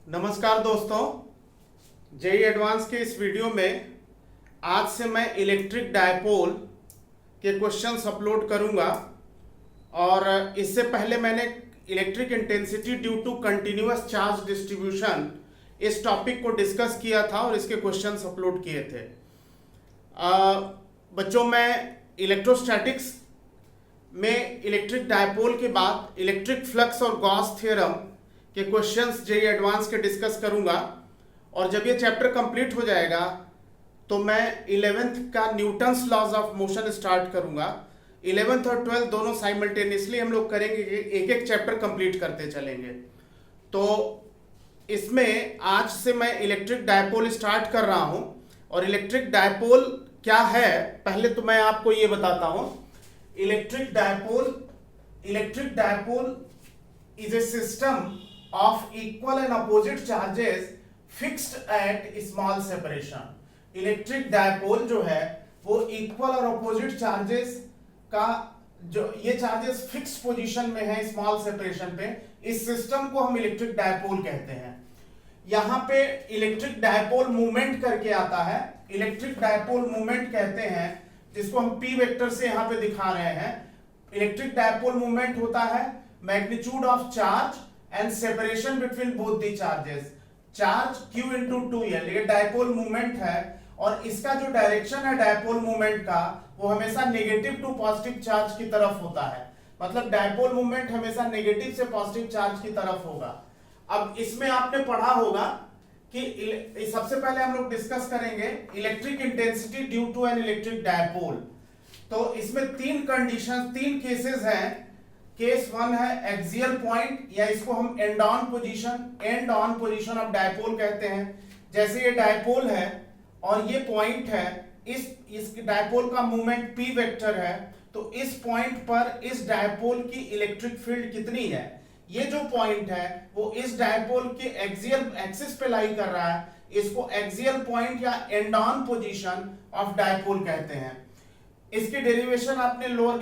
नमस्कार दोस्तों, JEE advance के इस वीडियो में आज से मैं इलेक्ट्रिक डायपोल के क्वेश्चंस अपलोड करूंगा। और इससे पहले मैंने electric intensity due to continuous charge distribution इस टॉपिक को डिस्कस किया था और इसके क्वेश्चंस अपलोड किए थे। बच्चों, मैं इलेक्ट्रोस्टैटिक्स में इलेक्ट्रिक डायपोल के बाद इलेक्ट्रिक फ्लक्स और गॉस थ्योरम के क्वेश्चंस जेई एडवांस के डिस्कस करूंगा। और जब ये चैप्टर कंप्लीट हो जाएगा तो मैं 11th का Newton's laws of motion start करूंगा। 11th और 12th दोनों साइमल्टेनियसली हम लोग करेंगे, एक एक चैप्टर कंप्लीट करते चलेंगे। तो इसमें आज से मैं इलेक्ट्रिक डायपोल स्टार्ट कर रहा हूं। और इलेक्ट्रिक डायपोल क्या है, पहले तो मैं आपको ये बताता हूं। Electric dipole is a system of equal and opposite charges fixed at small separation। Electric dipole जो है वो इक्वल और अपोजिट चार्जेस का जो ये चार्जेस फिक्स्ड पोजीशन में है स्मॉल सेपरेशन पे, इस सिस्टम को हम इलेक्ट्रिक डायपोल कहते हैं। यहां पे इलेक्ट्रिक डायपोल मूवमेंट करके आता है, इलेक्ट्रिक डायपोल मूवमेंट कहते हैं, जिसको हम पी वेक्टर से यहां पे दिखा रहे हैं। इलेक्ट्रिक डायपोल मूवमेंट होता है magnitude of charge and separation between both the charges, charge q into 2l। ये डायपोल मूवमेंट है और इसका जो डायरेक्शन है डायपोल मूवमेंट का वो हमेशा नेगेटिव टू पॉजिटिव चार्ज की तरफ होता है। मतलब डायपोल मूवमेंट हमेशा नेगेटिव से पॉजिटिव चार्ज की तरफ होगा। अब इसमें आपने पढ़ा होगा कि सबसे पहले हम लोग डिस्कस करेंगे electric intensity due to an electric dipole. तो इसमें तीन कंडीशन, तीन केसेस हैं। केस वन है एक्सियल पॉइंट, या इसको हम end on position of dipole कहते हैं। जैसे ये डायपोल है और ये पॉइंट है, इस डायपोल का मूवमेंट p वेक्टर है, तो इस पॉइंट पर इस डायपोल की इलेक्ट्रिक फील्ड कितनी है, ये जो पॉइंट है वो इस डायपोल के एक्सियल एक्सिस पे लाई कर रहा है। इसको एक्सियल पॉइंट या and on position of dipole कहते हैं। इसकी डेरिवेशन आपने लोअर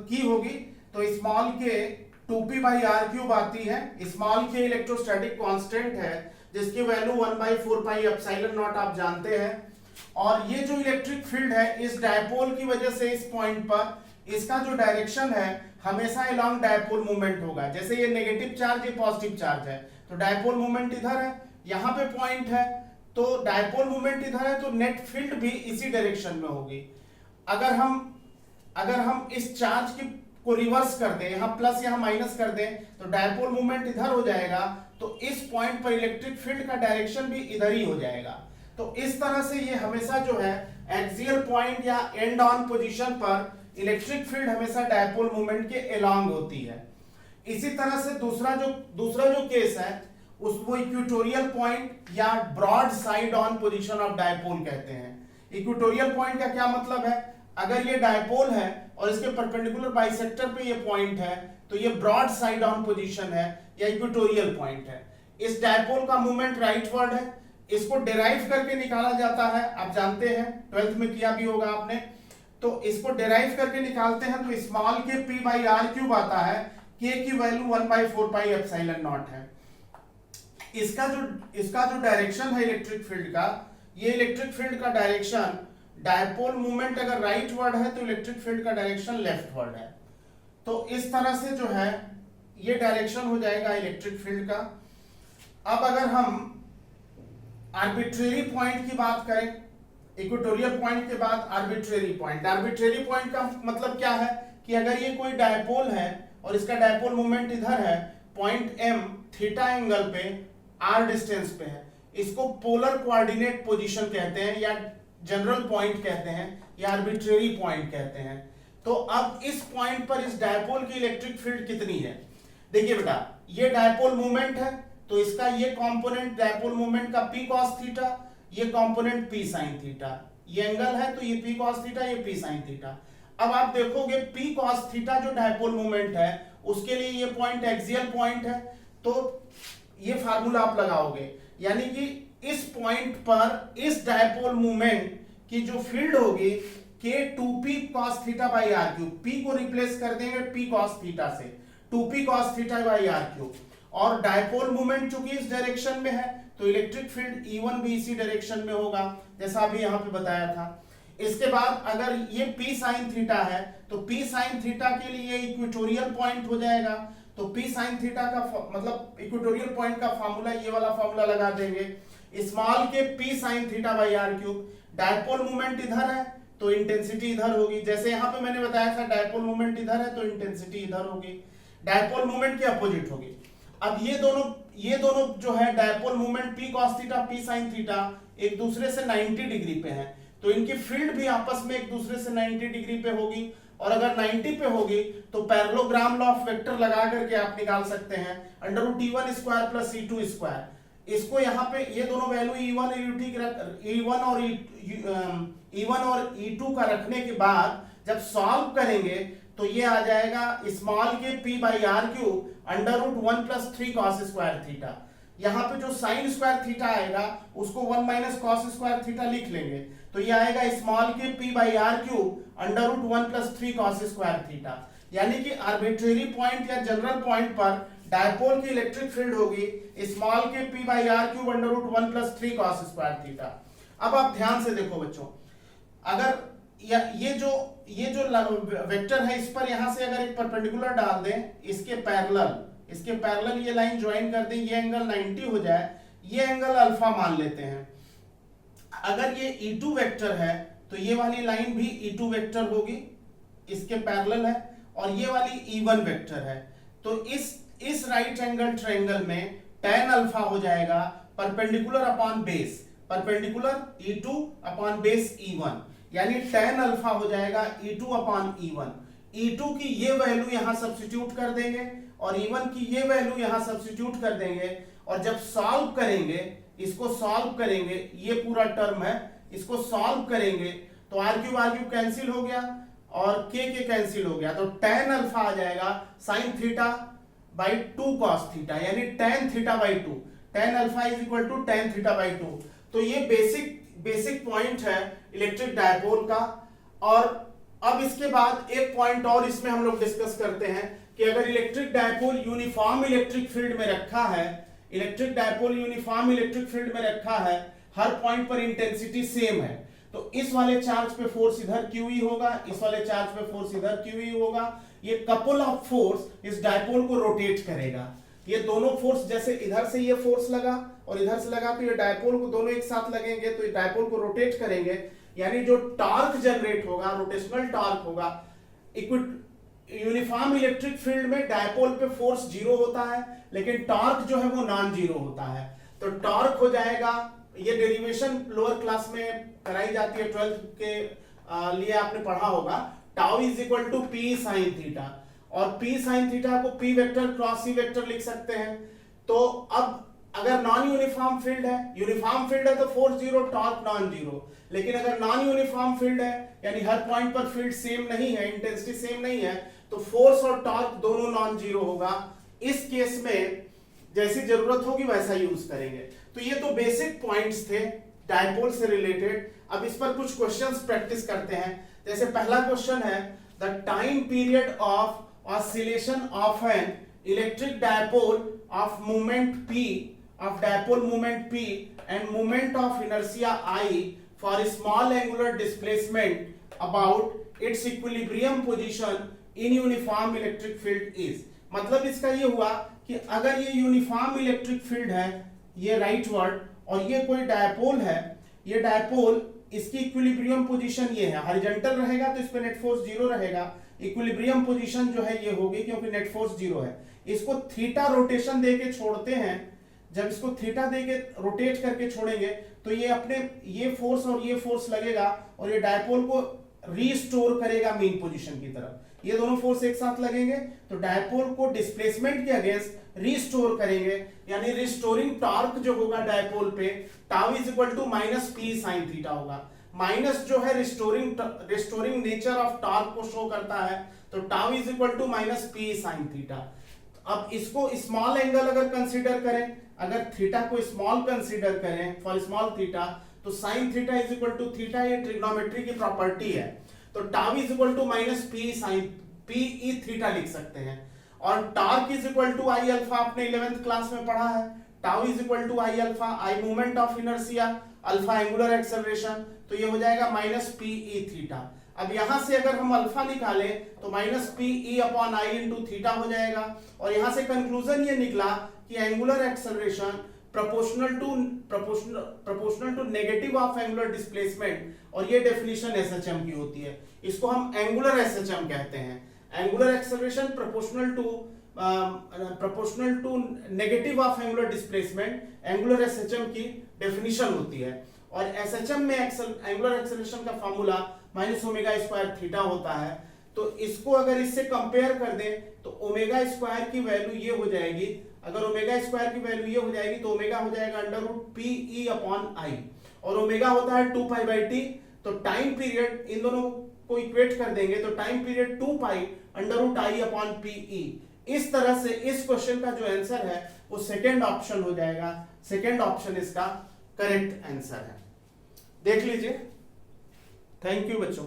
की होगी। तो स्मॉल के 2p/r³ आती है। स्मॉल के इलेक्ट्रोस्टैटिक कांस्टेंट है जिसकी वैल्यू 1/4πε0 आप जानते हैं। और ये जो इलेक्ट्रिक फील्ड है इस डायपोल की वजह से इस पॉइंट पर इसका जो डायरेक्शन है हमेशा अलोंग डायपोल मूवमेंट होगा। जैसे ये नेगेटिव चार्ज, ये पॉजिटिव चार्ज है, तो डायपोल मूवमेंट इधर है, यहाँ पे पॉइंट है, तो डायपोल मूवमेंट इधर है, तो नेट फील्ड भी इसी डायरेक्शन में होगी। अगर हम इस चार्ज की को रिवर्स कर दें, यहां प्लस यहां माइनस कर दें, तो डायपोल मूवमेंट इधर हो जाएगा, तो इस पॉइंट पर इलेक्ट्रिक फील्ड का डायरेक्शन भी इधर ही हो जाएगा। तो इस तरह से ये हमेशा जो है एक्सियल पॉइंट या एंड ऑन पोजीशन पर इलेक्ट्रिक फील्ड हमेशा डायपोल मूवमेंट के अलोंग होती है। इसी तरह से दूसरा जो केस है उसको इक्वेटोरियल पॉइंट या broad side on position of dipole कहते हैं। इक्वेटोरियल पॉइंट का क्या मतलब है, अगर ये डायपोल है और इसके परपेंडिकुलर बाइसेक्टर पे ये पॉइंट है तो ये ब्रॉड साइड ऑन पोजीशन है या इक्वेटोरियल पॉइंट है। इस डायपोल का मूवमेंट राइटवर्ड है, इसको डिराइव करके निकाला जाता है, आप जानते हैं 12th में किया भी होगा आपने। तो इसको डिराइव करके निकालते हैं तो स्मॉल के p/r³ आता है, k की वैल्यू 1/4πε0 है। इसका जो डायरेक्शन है इलेक्ट्रिक फील्ड का, ये इलेक्ट्रिक फील्ड का डायरेक्शन, डायपोल मूवमेंट अगर राइट वर्ड है तो इलेक्ट्रिक फील्ड का डायरेक्शन लेफ्ट वर्ड है। तो इस तरह से जो है ये डायरेक्शन हो जाएगा इलेक्ट्रिक फील्ड का। अब अगर हम आर्बिट्रेरी पॉइंट की बात करें, इक्वेटोरियल पॉइंट के बाद आर्बिट्रेरी पॉइंट का मतलब क्या है कि अगर ये कोई डायपोल है और इसका डायपोल मूवमेंट इधर है, पॉइंट m थीटा एंगल पे r डिस्टेंस पे है, इसको पोलर कोऑर्डिनेट पोजीशन कहते हैं या जनरल पॉइंट कहते हैं या आर्बिट्रेरी पॉइंट कहते हैं। तो अब इस पॉइंट पर इस डायपोल की इलेक्ट्रिक फील्ड कितनी है, देखिए बेटा, ये डायपोल मूवमेंट है तो इसका ये कंपोनेंट डायपोल मूवमेंट का p cos थीटा, ये कंपोनेंट p sin थीटा, ये एंगल है तो ये p cos थीटा, ये p sin थीटा। अब आप देखोगे p cos थीटा जो डायपोल मूवमेंट है उसके लिए ये पॉइंट एक्सियल पॉइंट है, तो ये फार्मूला आप लगाओगे, यानी कि इस पॉइंट पर इस डायपोल मूवमेंट की जो फील्ड होगी k 2p cos θ/r³, p को रिप्लेस कर देंगे p cos थीटा से, 2p cos θ/r³, और डायपोल मोमेंट चूंकि इस डायरेक्शन में है तो इलेक्ट्रिक फील्ड E1 भी इसी डायरेक्शन में होगा, जैसा अभी यहाँ पे बताया था। इसके बाद अगर ये P sin थीटा है तो P sin थीटा के लिए इक्वेटोरियल पॉइंट हो जाएगा, तो P sin थीटा का मतलब इक्वेटोरियल पॉइंट का फार्मूला ये वाला फार्मूला लगा देंगे, small k P sin theta by r cube. Dipole moment इधर है तो इंटेंसिटी इधर होगी, जैसे यहाँ पे मैंने बताया था डायपोल मोमेंट इधर है तो इंटेंसिटी इधर होगी, डायपोल मोमेंट के अपोजिट होगी। अब ये दोनों जो है dipole moment P cos theta P sin theta एक दूसरे से 90 डिग्री पे है, तो इनकी फील्ड भी आपस में एक दूसरे से 90 डिग्री पे होगी, और अगर 90 पे होगी तो पैरेललोग्राम लॉ ऑफ वेक्टर लगा करके आप निकाल सकते हैं √E1 square plus E2 square. इसको यहाँ पे ये दोनों वैल्यू E1 और E2 का रखने के बाद जब सॉल्व करेंगे तो ये आ जाएगा small k P by r cube √1 plus 3 cos square theta. यहाँ पे जो साइन स्क्वायर थीटा आएगा उसको 1 माइनस cos स्क्वायर थीटा लिख लेंगे, तो ये आएगा small k P by r cube √1 plus 3 cos square theta. यानी कि आर्बिट्रेरी पॉइंट या जनरल पॉइंट पर डायपोल की इलेक्ट्रिक फील्ड होगी small k P by r cube √1 plus 3 cos square theta. अब आप ध्यान से देखो बच्चों, अगर ये जो वेक्टर है इस पर यहां से अगर एक परपेंडिकुलर डाल दें, इसके पैरेलल ये लाइन ज्वाइन कर दें, ये एंगल 90 हो जाए, ये एंगल अल्फा मान लेते हैं। अगर ये E2 वेक्टर है तो ये वाली लाइन भी E2 वेक्टर होगी, इसके पैरेलल है, और ये वाली E1 वेक्टर है, तो इस राइट एंगल ट्रायंगल में tan अल्फा हो जाएगा perpendicular upon base, perpendicular E2 upon base E1, यानी tan अल्फा हो जाएगा E2 अपॉन E1। E2 की ये वैल्यू यहां सब्स्टिट्यूट कर देंगे और E1 की ये वैल्यू यहां सब्स्टिट्यूट कर देंगे, और जब सॉल्व करेंगे, इसको सॉल्व करेंगे, ये पूरा टर्म है, इसको सॉल्व करेंगे तो आर क्यूब कैंसिल हो गया और के कैंसिल हो गया, तो tan अल्फा आ जाएगा sin theta by 2 cos theta, यानी tan theta by 2, tan alpha is equal to tan theta by 2। तो ये बेसिक पॉइंट है इलेक्ट्रिक डायपोल का। और अब इसके बाद एक पॉइंट और इसमें हम लोग डिस्कस करते हैं कि अगर electric dipole uniform electric field में रखा है, electric dipole uniform electric field में रखा है, हर पॉइंट पर इंटेंसिटी सेम है, तो इस वाले चार्ज पे फोर्स इधर QE होगा, इस वाले चार्ज पे फोर्स इधर QE होगा। ये कपल ऑफ फोर्स इस डायपोल को रोटेट करेगा। ये दोनों फोर्स, जैसे इधर से ये फोर्स लगा और इधर से लगा, तो ये डायपोल को दोनों एक साथ लगेंगे तो ये डायपोल को रोटेट करेंगे, यानी जो टॉर्क जनरेट होगा, रोटेशनल टॉर्क होगा। यूनिफॉर्म इलेक्ट्रिक फील्ड में डायपोल पे फोर्स 0 होता है, लेकिन टॉर्क जो है वो नॉन जीरो होता है, तो टॉर्क हो जाएगा, ये डेरिवेशन लोअर क्लास में कराई जाती है, 12th के लिए आपने पढ़ा होगा, tau is equal to P sin theta, और P sin थीटा को P vector cross C vector लिख सकते हैं। तो अब अगर नॉन यूनिफॉर्म फील्ड है, यूनिफॉर्म फील्ड है तो फोर्स 0, टॉर्क नॉन जीरो, लेकिन अगर नॉन यूनिफॉर्म फील्ड है यानी हर पॉइंट पर फील्ड सेम नहीं है, इंटेंसिटी सेम नहीं है, तो फोर्स और टॉर्क दोनों नॉन जीरो होगा। इस केस में जैसी जरूरत होगी वैसा यूज करेंगे। तो ये तो बेसिक पॉइंट्स थे डायपोल से रिलेटेड। अब इस पर कुछ क्वेश्चंस प्रैक्टिस करते हैं। जैसे पहला क्वेश्चन है, the time period of oscillation of N electric dipole of moment P, of dipole moment P and moment of inertia I for a small angular displacement about its equilibrium position in uniform electric field is। मतलब इसका ये हुआ कि अगर ये uniform electric field है, ये right word, और ये कोई डायपोल है, ये डायपोल, इसकी इक्विलिब्रियम पोजीशन ये है, हॉरिजॉन्टल रहेगा तो इस पे नेट फोर्स 0 रहेगा, इक्विलिब्रियम पोजीशन जो है ये होगी क्योंकि नेट फोर्स 0 है। इसको थीटा रोटेशन देके छोड़ते हैं, जब इसको थीटा देके रोटेट करके छोड़ेंगे तो ये अपने ये फोर्स और ये फोर्स लगेगा और ये डायपोल को रीस्टोर करेगा मीन पोजीशन की तरफ। ये दोनों फोर्स एक साथ लगेंगे तो डायपोल को डिस्प्लेसमेंट के अगेंस्ट रीस्टोर करेंगे, यानी रिस्टोरिंग टॉर्क जो होगा डायपोल पे, tau is equal to minus P sin theta होगा। माइनस जो है रिस्टोरिंग नेचर ऑफ टॉर्क को शो करता है, तो tau is equal to minus P sin theta. अब इसको स्मॉल एंगल अगर कंसीडर करें, अगर थीटा को स्मॉल कंसीडर करें फॉर स्मॉल थीटा, तो sine theta is equal to theta, ये ट्रिग्नोमेट्री की प्रॉपर्टी है, तो tau is equal to minus P sin P e theta लिख सकते हैं। और torque is equal to I alpha आपने 11th क्लास में पढ़ा है, tau is equal to I alpha, I moment of inertia, alpha angular acceleration, तो ये हो जाएगा माइनस पी ई थीटा। अब यहां से अगर हम अल्फा निकालें तो minus P E upon I into theta हो जाएगा, और यहां से कंक्लूजन ये निकला कि angular acceleration proportional to negative of angular displacement, और ये डेफिनेशन एसएचएम की होती है, इसको हम एंगुलर एसएचएम कहते हैं। Angular acceleration proportional to negative of angular displacement, angular SHM की डेफिनेशन होती है। और एसएचएम में एंगुलर एक्सेलरेशन का formula minus omega square theta होता है। तो इसको अगर इससे कंपेयर कर दें तो ओमेगा स्क्वायर की वैल्यू ये हो जाएगी, अगर ओमेगा स्क्वायर की वैल्यू ये हो जाएगी तो ओमेगा हो जाएगा under root P E upon I, और ओमेगा होता है 2 पाई बाई टी, तो टाइम पीरियड इन दोनों को इक्वेट कर देंगे तो time period 2 pi under root I upon P E. इस तरह से इस क्वेश्चन का जो आंसर है वो सेकेंड ऑप्शन हो जाएगा, सेकेंड ऑप्शन इसका करेक्ट आंसर है। देख लीजिए। थैंक यू बच्चों।